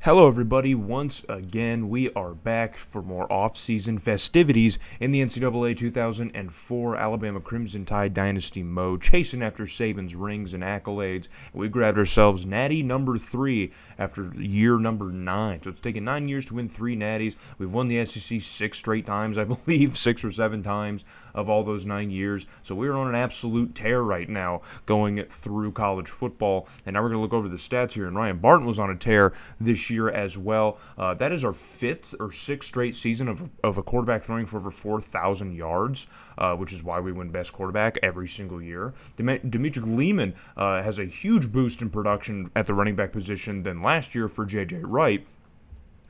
Hello, everybody. Once again, we are back for more off-season festivities in the NCAA 2004 Alabama Crimson Tide Dynasty mode, chasing after Saban's rings and accolades. We grabbed ourselves Natty number 3 after year number 9. So it's taken 9 years to win 3 Natties. We've won the SEC 6 straight times, I believe, 6 or 7 times of all those 9 years. So we're on an absolute tear right now going through college football. And now we're going to look over the stats here. And Ryan Barton was on a tear this year as well. That is our 5th or 6th straight season of a quarterback throwing for over 4,000 yards, which is why we win best quarterback every single year. Demetric Lehman has a huge boost in production at the running back position than last year for J.J. Wright,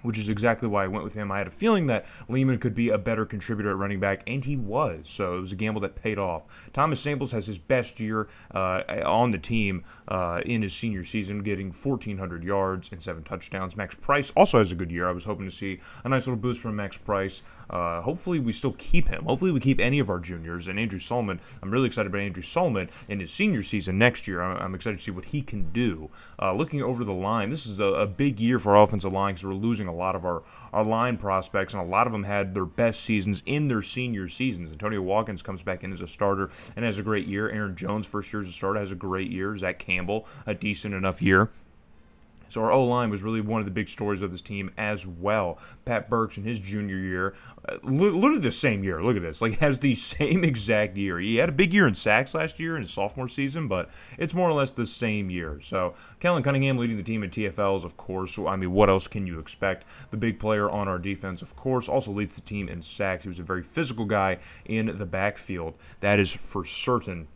which is exactly why I went with him. I had a feeling that Lehman could be a better contributor at running back, and he was. So it was a gamble that paid off. Thomas Samples has his best year on the team in his senior season, getting 1,400 yards and 7 touchdowns. Max Price also has a good year. I was hoping to see a nice little boost from Max Price. Hopefully we still keep him. Hopefully we keep any of our juniors. And Andrew Solomon, I'm really excited about Andrew Solomon in his senior season next year. I'm excited to see what he can do. Looking over the line, this is a big year for our offensive line because we're losing a lot of our line prospects, and a lot of them had their best seasons in their senior seasons. Antonio Watkins comes back in as a starter and has a great year. Aaron Jones, first year as a starter, has a great year. Zach Campbell, a decent enough year. So our O-line was really one of the big stories of this team as well. Pat Burks in his junior year, look at the same year. Look at this. Has the same exact year. He had a big year in sacks last year in his sophomore season, but it's more or less the same year. So Kellen Cunningham leading the team in TFLs, of course. I mean, what else can you expect? The big player on our defense, of course, also leads the team in sacks. He was a very physical guy in the backfield. That is for certain.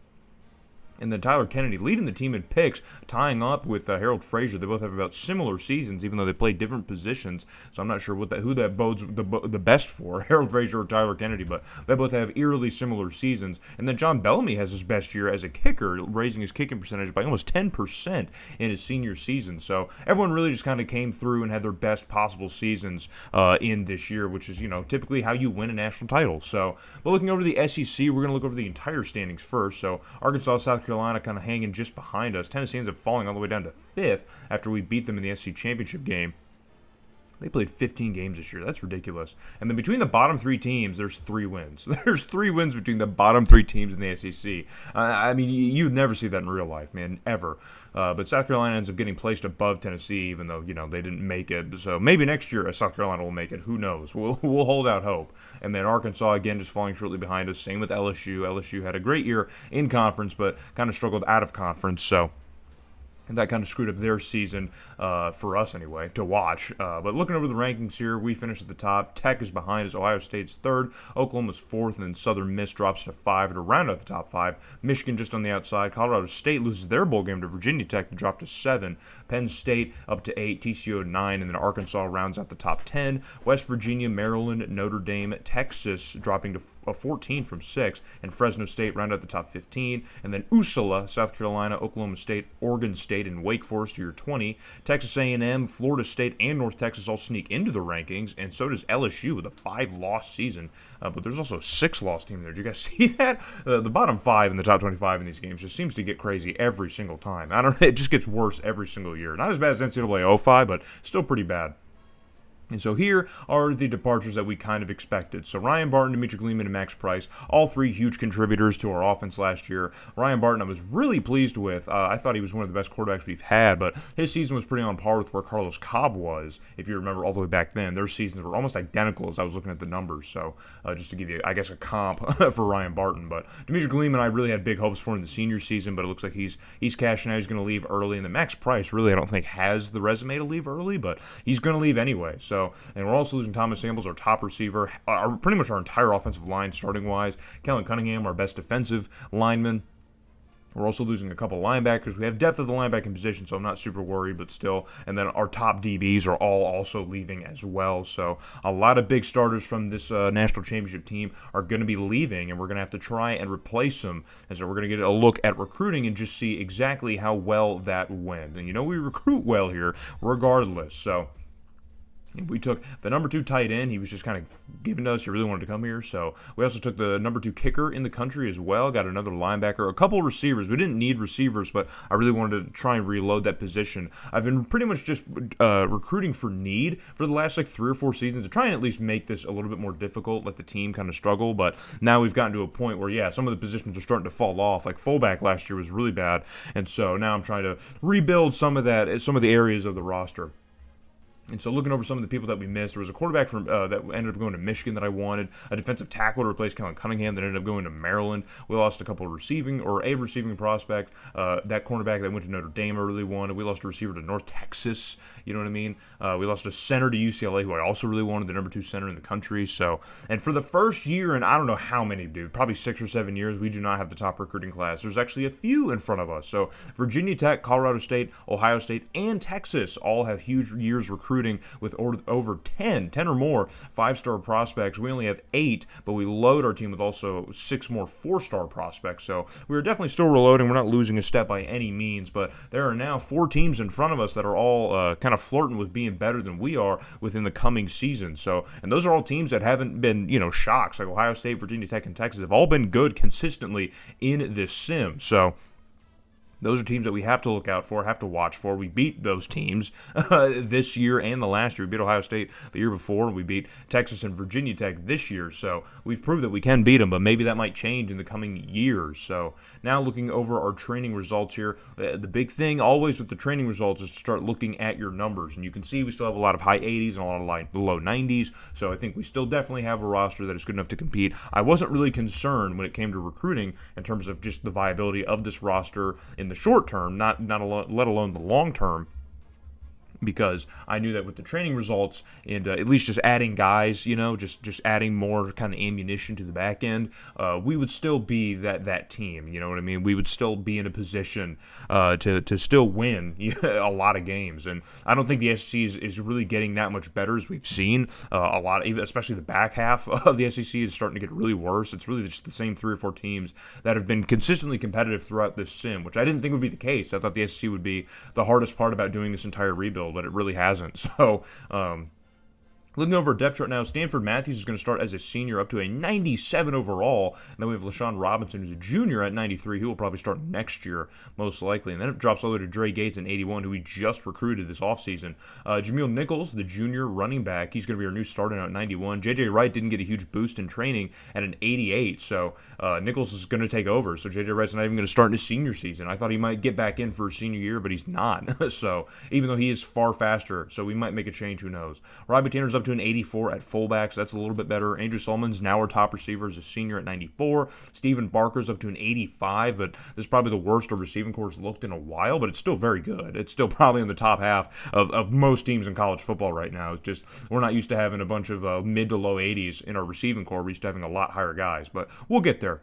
And then Tyler Kennedy leading the team in picks, tying up with Harold Frazier. They both have about similar seasons, even though they play different positions. So I'm not sure who that bodes the best for, Harold Frazier or Tyler Kennedy, but they both have eerily similar seasons. And then John Bellamy has his best year as a kicker, raising his kicking percentage by almost 10% in his senior season. So everyone really just kind of came through and had their best possible seasons in this year, which is, typically how you win a national title. So, but looking over the SEC, we're going to look over the entire standings first. So Arkansas, South Carolina kind of hanging just behind us. Tennessee ends up falling all the way down to 5th after we beat them in the SEC championship game. They played 15 games this year. That's ridiculous. And then between the bottom 3 teams, there's 3 wins. There's 3 wins between the bottom 3 teams in the SEC. I mean, you'd never see that in real life, man, ever. But South Carolina ends up getting placed above Tennessee, even though, they didn't make it. So maybe next year South Carolina will make it. Who knows? We'll hold out hope. And then Arkansas, again, just falling shortly behind us. Same with LSU. LSU had a great year in conference, but kind of struggled out of conference. So and that kind of screwed up their season for us anyway, to watch. But looking over the rankings here, we finished at the top. Tech is behind us. Ohio State's 3rd. Oklahoma's 4th. And then Southern Miss drops to 5 to round out the top 5. Michigan just on the outside. Colorado State loses their bowl game to Virginia Tech to drop to 7. Penn State up to 8. TCU 9. And then Arkansas rounds out the top 10. West Virginia, Maryland, Notre Dame, Texas dropping to 14 from 6. And Fresno State round out the top 15. And then USALA, South Carolina, Oklahoma State, Oregon State, and Wake Forest are 20. Texas A&M, Florida State, and North Texas all sneak into the rankings, and so does LSU with a 5-loss season. But there's also a 6-loss team there. Did you guys see that? The bottom 5 in the top 25 in these games just seems to get crazy every single time. I don't know. It just gets worse every single year. Not as bad as NCAA05, but still pretty bad. And so here are the departures that we kind of expected. So Ryan Barton, Demetric Lehman, and Max Price, all 3 huge contributors to our offense last year. Ryan Barton I was really pleased with. I thought he was one of the best quarterbacks we've had, but his season was pretty on par with where Carlos Cobb was, if you remember all the way back then. Their seasons were almost identical as I was looking at the numbers. So just to give you, I guess, a comp for Ryan Barton. But Demetric Lehman, I really had big hopes for in the senior season, but it looks like he's cashing out. He's going to leave early. And then Max Price, really, I don't think has the resume to leave early, but he's going to leave anyway. And we're also losing Thomas Samples, our top receiver, pretty much our entire offensive line starting-wise. Kellen Cunningham, our best defensive lineman. We're also losing a couple linebackers. We have depth at the linebacking position, so I'm not super worried, but still. And then our top DBs are all also leaving as well. So a lot of big starters from this national championship team are going to be leaving, and we're going to have to try and replace them. And so we're going to get a look at recruiting and just see exactly how well that went. And we recruit well here regardless. So We took the number 2 tight end. He was just kind of given to us. He really wanted to come here. So we also took the number 2 kicker in the country as well. Got another linebacker, a couple receivers. We didn't need receivers, but I really wanted to try and reload that position. I've been pretty much just recruiting for need for the last 3 or 4 seasons to try and at least make this a little bit more difficult, let the team kind of struggle. But now we've gotten to a point where, yeah, some of the positions are starting to fall off. Like fullback last year was really bad. And so now I'm trying to rebuild some of the areas of the roster. And so looking over some of the people that we missed, there was a quarterback from that ended up going to Michigan that I wanted, a defensive tackle to replace Kellen Cunningham that ended up going to Maryland. We lost a receiving prospect. That cornerback that went to Notre Dame I really wanted. We lost a receiver to North Texas, you know what I mean? We lost a center to UCLA who I also really wanted, the number 2 center in the country. So, and for the first year, and I don't know how many, dude, probably 6 or 7 years, we do not have the top recruiting class. There's actually a few in front of us. So Virginia Tech, Colorado State, Ohio State, and Texas all have huge years recruiting with over 10 or more 5-star prospects. We only have 8, but we load our team with also 6 more 4-star prospects. So we're definitely still reloading. We're not losing a step by any means, but there are now 4 teams in front of us that are all kind of flirting with being better than we are within the coming season. So, and those are all teams that haven't been, shocks. Like Ohio State, Virginia Tech, and Texas have all been good consistently in this sim. So those are teams that we have to look out for, have to watch for. We beat those teams this year and the last year. We beat Ohio State the year before. We beat Texas and Virginia Tech this year. So we've proved that we can beat them, but maybe that might change in the coming years. So now looking over our training results here, the big thing always with the training results is to start looking at your numbers. And you can see we still have a lot of high 80s and a lot of low 90s. So I think we still definitely have a roster that is good enough to compete. I wasn't really concerned when it came to recruiting in terms of just the viability of this roster in the short term, let alone the long term, because I knew that with the training results and at least just adding guys, just adding more kind of ammunition to the back end, we would still be that team. You know what I mean? We would still be in a position to still win a lot of games. And I don't think the SEC is really getting that much better as we've seen. A lot, especially the back half of the SEC is starting to get really worse. It's really just the same 3 or 4 teams that have been consistently competitive throughout this sim, which I didn't think would be the case. I thought the SEC would be the hardest part about doing this entire rebuild, but it really hasn't. So, looking over our depth chart now, Stanford Matthews is going to start as a senior up to a 97 overall. And then we have LaShawn Robinson, who's a junior at 93. He will probably start next year, most likely. And then it drops all the way to Dre Gates in 81, who we just recruited this offseason. Jameel Nichols, the junior running back, he's going to be our new starter now at 91. J.J. Wright didn't get a huge boost in training at an 88, so Nichols is going to take over. So J.J. Wright's not even going to start in his senior season. I thought he might get back in for his senior year, but he's not. So even though he is far faster, so we might make a change, who knows. Robbie Tanner's up to an 84 at fullback, so that's a little bit better. Andrew Solomon's now our top receiver as a senior at 94. Stephen Barker's up to an 85, but this is probably the worst our receiving corps has looked in a while, but it's still very good. It's still probably in the top half of most teams in college football right now. It's just we're not used to having a bunch of mid to low 80s in our receiving corps. We're used to having a lot higher guys, but we'll get there.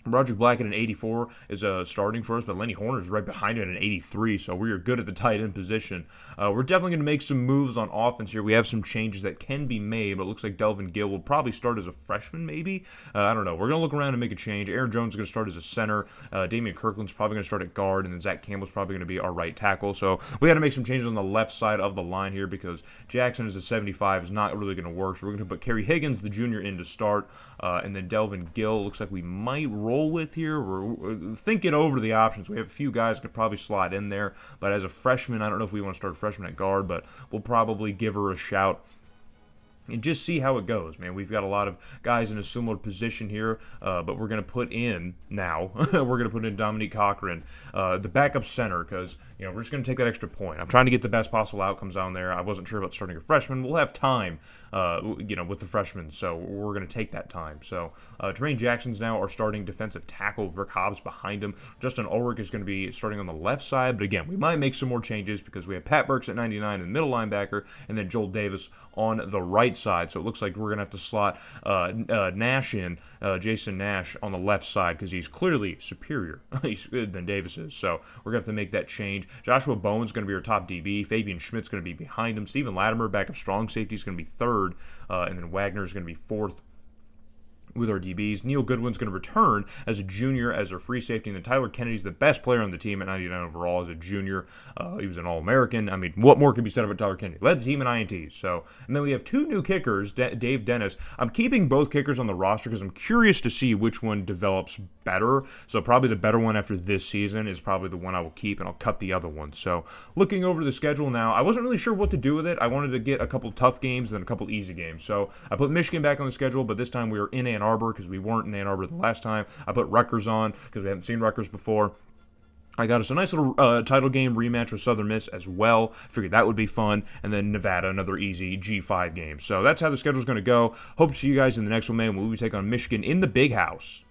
Roderick Black at an 84 is starting for us, but Lenny Horner is right behind him at an 83, so we are good at the tight end position. We're definitely going to make some moves on offense here. We have some changes that can be made, but it looks like Delvin Gill will probably start as a freshman, maybe. I don't know. We're going to look around and make a change. Aaron Jones is going to start as a center. Damian Kirkland's probably going to start at guard, and then Zach Campbell's probably going to be our right tackle. So we got to make some changes on the left side of the line here because Jackson as a 75 is not really going to work. So we're going to put Kerry Higgins, the junior, in to start, and then Delvin Gill looks like we might roll with here. We're thinking over the options. We have a few guys could probably slide in there, but as a freshman, I don't know if we want to start a freshman at guard, but we'll probably give her a shout and just see how it goes, man. We've got a lot of guys in a similar position here, but we're going to put in now, we're going to put in Dominique Cochran, the backup center, because, we're just going to take that extra point. I'm trying to get the best possible outcomes down there. I wasn't sure about starting a freshman. We'll have time, with the freshmen, so we're going to take that time. So, Tremaine Jackson's now our starting defensive tackle. Rick Hobbs behind him. Justin Ulrich is going to be starting on the left side, but again, we might make some more changes because we have Pat Burks at 99 in the middle linebacker, and then Joel Davis on the right side. So it looks like we're going to have to slot Nash in, Jason Nash on the left side because he's clearly superior than Davis is. So we're going to have to make that change. Joshua Bowen's going to be our top DB. Fabian Schmidt's going to be behind him. Stephen Latimer, backup strong safety, is going to be third. And then Wagner is going to be fourth. with our DBs. Neil Goodwin's going to return as a junior as our free safety, and then Tyler Kennedy's the best player on the team at 99 overall as a junior. He was an All-American. I mean, what more can be said about Tyler Kennedy? Led the team in INTs. And then we have two new kickers, Dave Dennis. I'm keeping both kickers on the roster because I'm curious to see which one develops better. So probably the better one after this season is probably the one I will keep, and I'll cut the other one. So looking over the schedule now, I wasn't really sure what to do with it. I wanted to get a couple tough games and then a couple easy games. So I put Michigan back on the schedule, but this time we were in Ann Arbor because we weren't in Ann Arbor the last time. I put Rutgers on because we haven't seen Rutgers before. I got us a nice little title game rematch with Southern Miss as well. Figured that would be fun. And then Nevada, another easy G5 game. So that's how the schedule's going to go. Hope to see you guys in the next one, man, when we take on Michigan in the Big House.